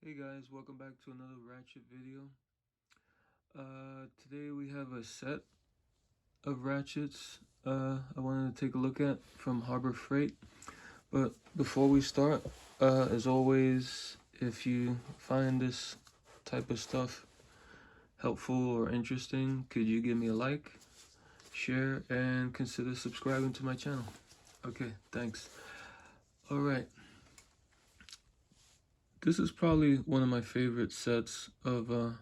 Hey guys, welcome back to another ratchet video. Today we have a set of ratchets I wanted to take a look at from Harbor Freight. But before we start, as always, if you find this type of stuff helpful or interesting, could you give me a like, share, and consider subscribing to my channel? Okay, thanks. Alright. This is probably one of my favorite sets of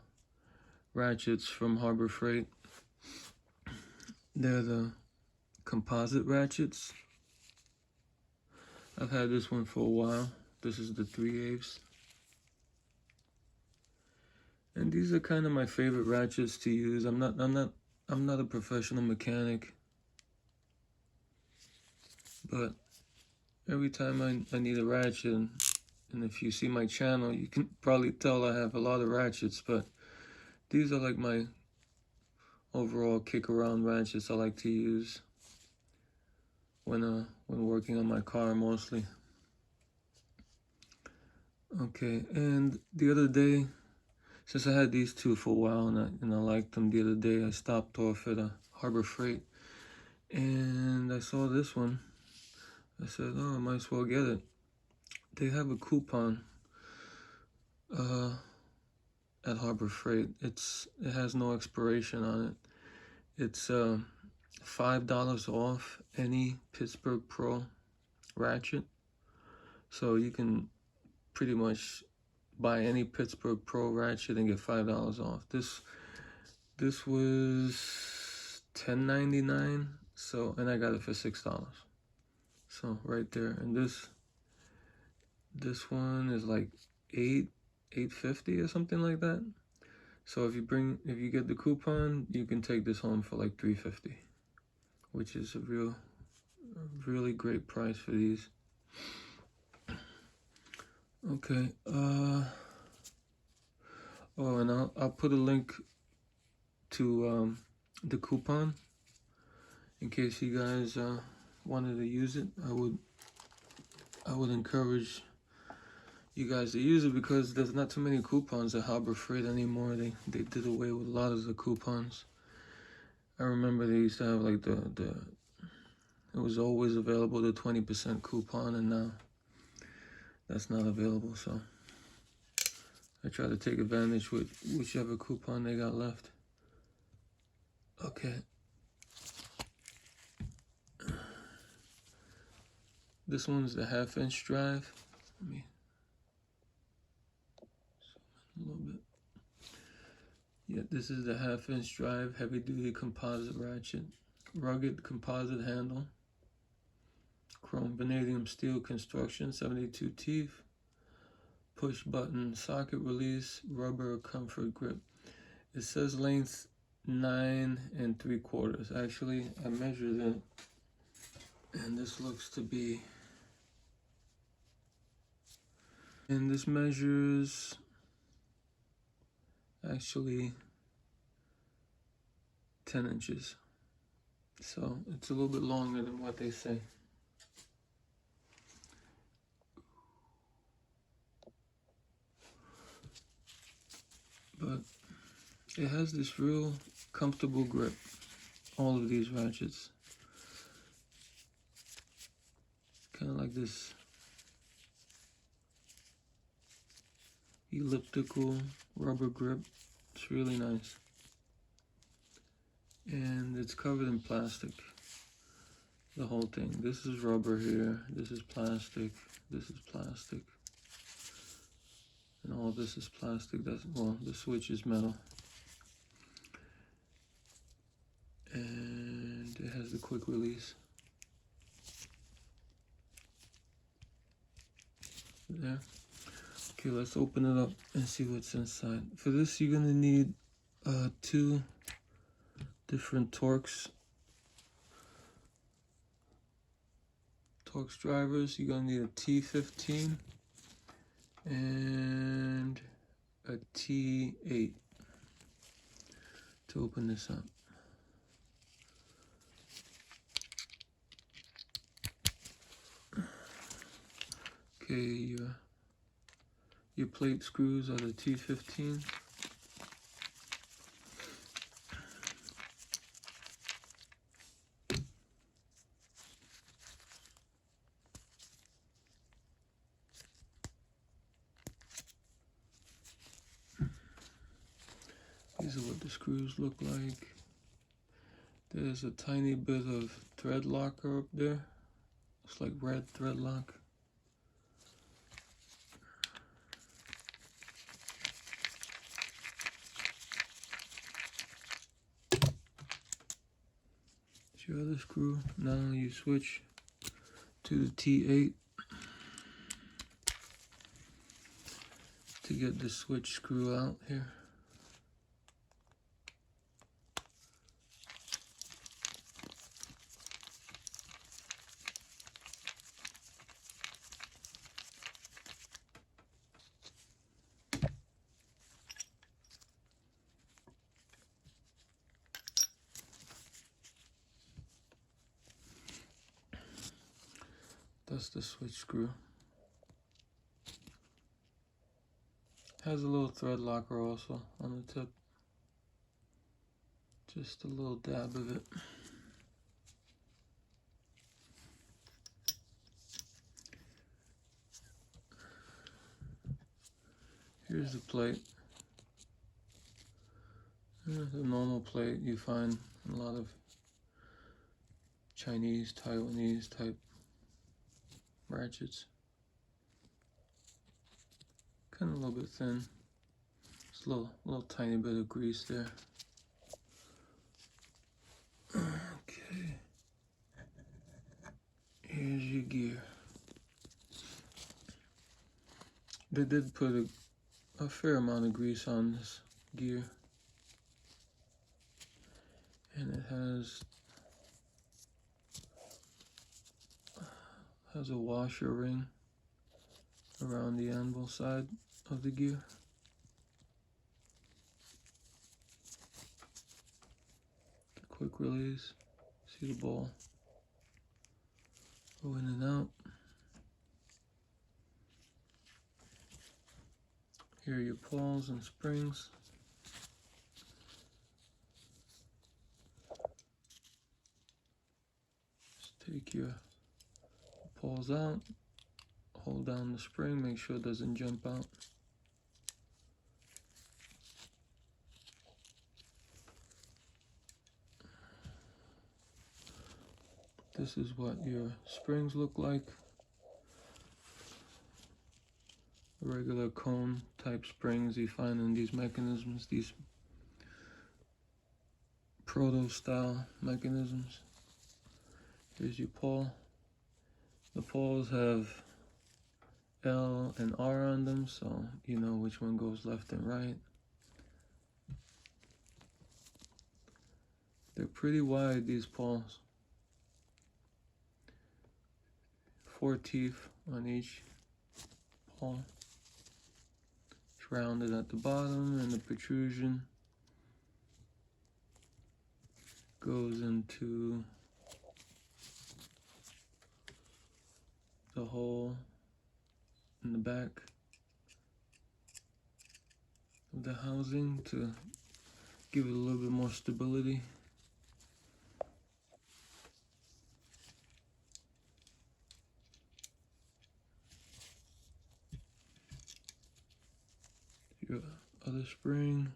ratchets from Harbor Freight. They're the Composite Ratchets. I've had this one for a while. This is the 3/8. And these are kind of my favorite ratchets to use. I'm not a professional mechanic, but every time I need a ratchet, and if you see my channel, you can probably tell I have a lot of ratchets, but these are like my overall kick around ratchets I like to use when working on my car mostly. Okay, and the other day, since I had these two for a while and I liked them, the other day I stopped off at a Harbor Freight and I saw this one. I said, oh, I might as well get it. They have a coupon at Harbor Freight. It has no expiration on it. It's $5 off any Pittsburgh Pro ratchet. So you can pretty much buy any Pittsburgh Pro ratchet and get $5 off. This was $10.99, so, and I got it for $6. So right there, and this one is like $8.50 or something like that. So if you get the coupon, you can take this home for like $3.50, which is a really great price for these. Okay, oh, and I'll put a link to the coupon in case you guys wanted to use it. I would encourage you guys to use it because there's not too many coupons at Harbor Freight anymore. They did away with a lot of the coupons. I remember they used to have like it was always available, the 20% coupon, and now that's not available. So I try to take advantage with whichever coupon they got left. Okay. This one's the 1/2-inch drive. Let me zoom in a little bit. Yeah, this is the 1/2-inch drive, heavy-duty composite ratchet, rugged composite handle, chrome vanadium steel construction, 72 teeth, push button, socket release, rubber comfort grip. It says length 9 3/4. Actually, I measured it, and this looks to be, and this measures actually 10 inches. So it's a little bit longer than what they say. But it has this real comfortable grip, all of these ratchets. Kind of like this elliptical rubber grip. It's really nice. And it's covered in plastic, the whole thing. This is rubber here, this is plastic, this is plastic, and all this is plastic. Well, the switch is metal. And it has the quick release. There. Okay, let's open it up and see what's inside. For this, you're gonna need 2 different Torx drivers. You're gonna need a T15 and a T8 to open this up. Okay, your Your plate screws are the T15. These are what the screws look like. There's a tiny bit of thread locker up there. It's like red thread lock. It's your other screw. Now you switch to the T8 to get the switch screw out here. That's the switch screw. Has a little thread locker also on the tip. Just a little dab of it. Here's the plate. The normal plate you find in a lot of Chinese, Taiwanese type ratchets. Kind of a little bit thin. Just a little tiny bit of grease there. Okay. Here's your gear. They did put a fair amount of grease on this gear. And it has a washer ring around the anvil side of the gear. The quick release. See the ball go in and out. Here are your pawls and springs. Just take your pawls out, hold down the spring, make sure it doesn't jump out. This is what your springs look like. Regular cone type springs you find in these mechanisms, these proto style mechanisms. Here's your pawl. The pawls have L and R on them, so you know which one goes left and right. They're pretty wide, these pawls. 4 teeth on each paw. It's rounded at the bottom, and the protrusion goes into the hole in the back of the housing to give it a little bit more stability. Your other spring.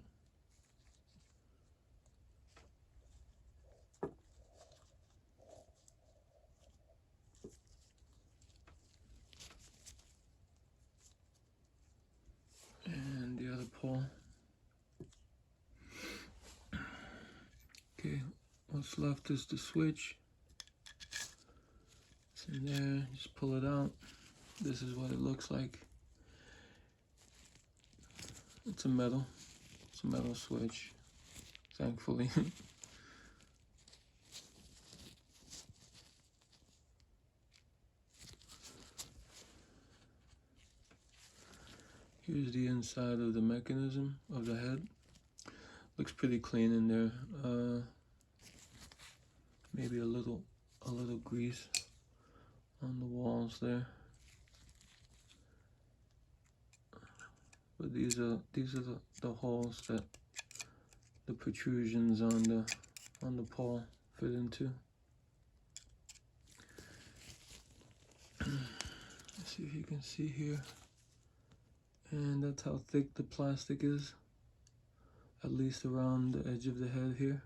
And the other paw. Okay, what's left is the switch. It's in there, just pull it out. This is what it looks like. It's a metal switch, thankfully. Here's the inside of the mechanism of the head. Looks pretty clean in there. Maybe a little grease on the walls there. But these are the holes that the protrusions on the pawl fit into. Let's see if you can see here. And that's how thick the plastic is, at least around the edge of the head here.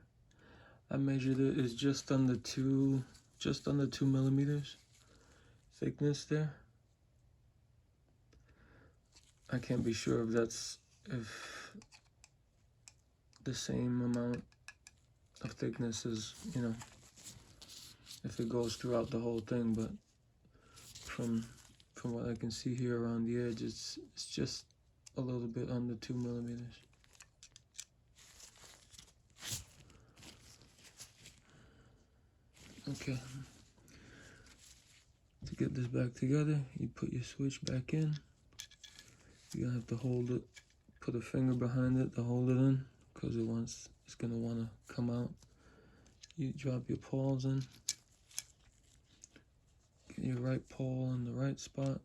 I measured it, it's just under 2 millimeters thickness there. I can't be sure if the same amount of thickness as, you know, if it goes throughout the whole thing, but from what I can see here around the edge, it's just a little bit under 2 millimeters. Okay. To get this back together, you put your switch back in. You're gonna have to hold it, put a finger behind it to hold it in, because it's gonna wanna come out. You drop your pawls in. Get your right pawl in the right spot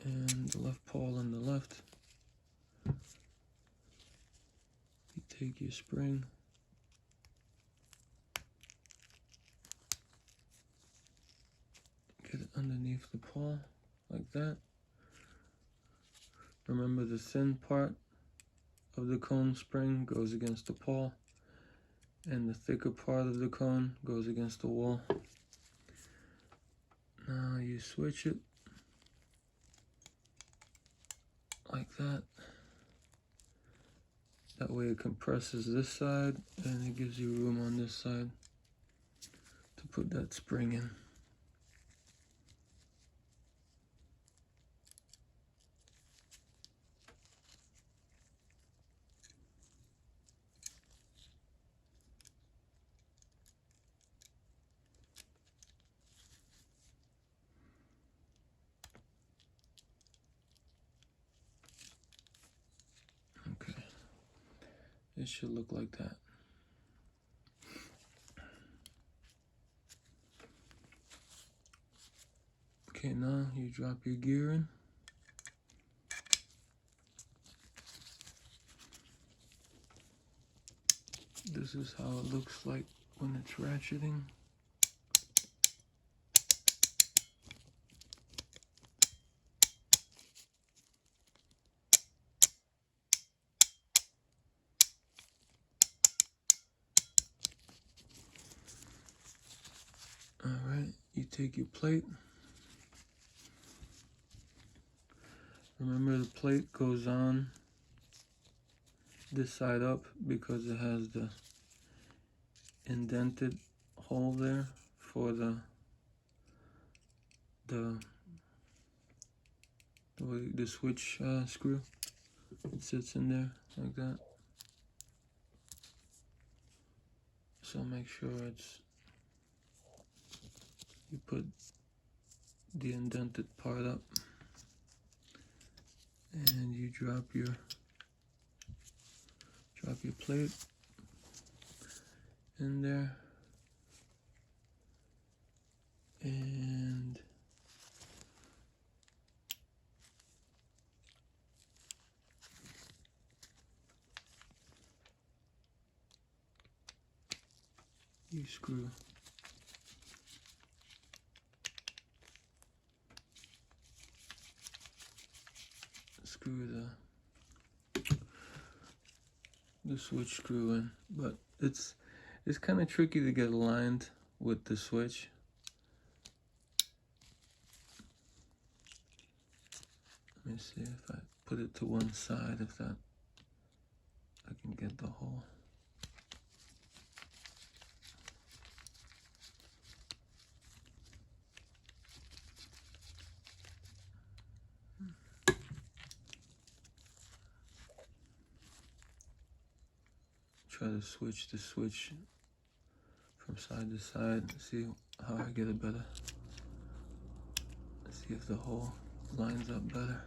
and the left pawl in the left. You take your spring. Get it underneath the pawl like that. Remember, the thin part of the cone spring goes against the pawl, and the thicker part of the cone goes against the wall. Now you switch it like that. That way it compresses this side and it gives you room on this side to put that spring in. Okay, it should look like that. Okay, now you drop your gear in. This is how it looks like when it's ratcheting. All right, you take your plate. Remember, the plate goes on this side up because it has the indented hole there for the switch screw. It sits in there like that. So make sure you put the indented part up, and you drop your plate in there, and you screw the switch screw in, but it's kind of tricky to get aligned with the switch. Let me see if I put it to one side, if that I can get the hole. Try to switch the switch from side to side, see how I get it better. See if the hole lines up better.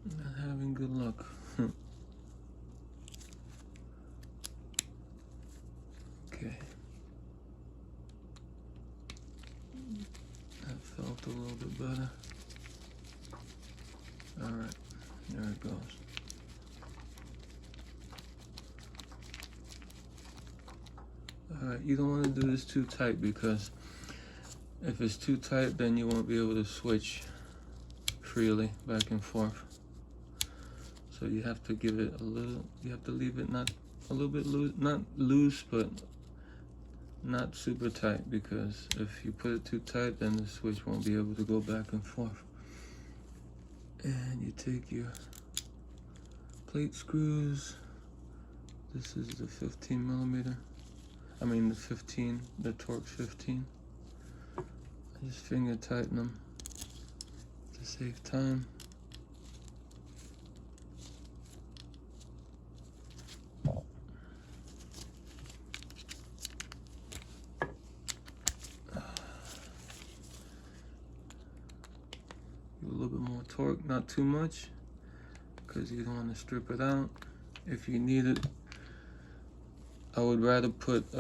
Not having good luck. Okay. That felt a little bit better. Alright, there it goes. Alright, you don't want to do this too tight, because if it's too tight, then you won't be able to switch freely back and forth. So you have to give it a little, you have to leave it not a little bit loose, not loose, but not super tight, because if you put it too tight, then the switch won't be able to go back and forth. And you take your plate screws. This is the 15 millimeter. I mean the Torx 15. I just finger tighten them to save time. A little bit more torque, not too much, because you don't want to strip it out. If you need it, I would rather put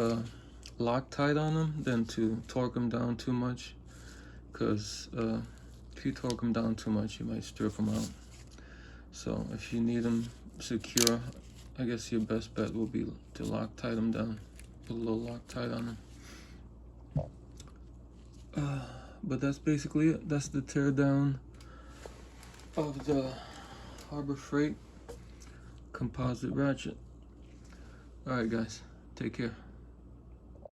Loctite on them than to torque them down too much, because if you torque them down too much, you might strip them out. So if you need them secure, I guess your best bet will be to Loctite them down. Put a little Loctite on them. But that's basically it. That's the teardown of the Harbor Freight Composite Ratchet. Alright guys, take care.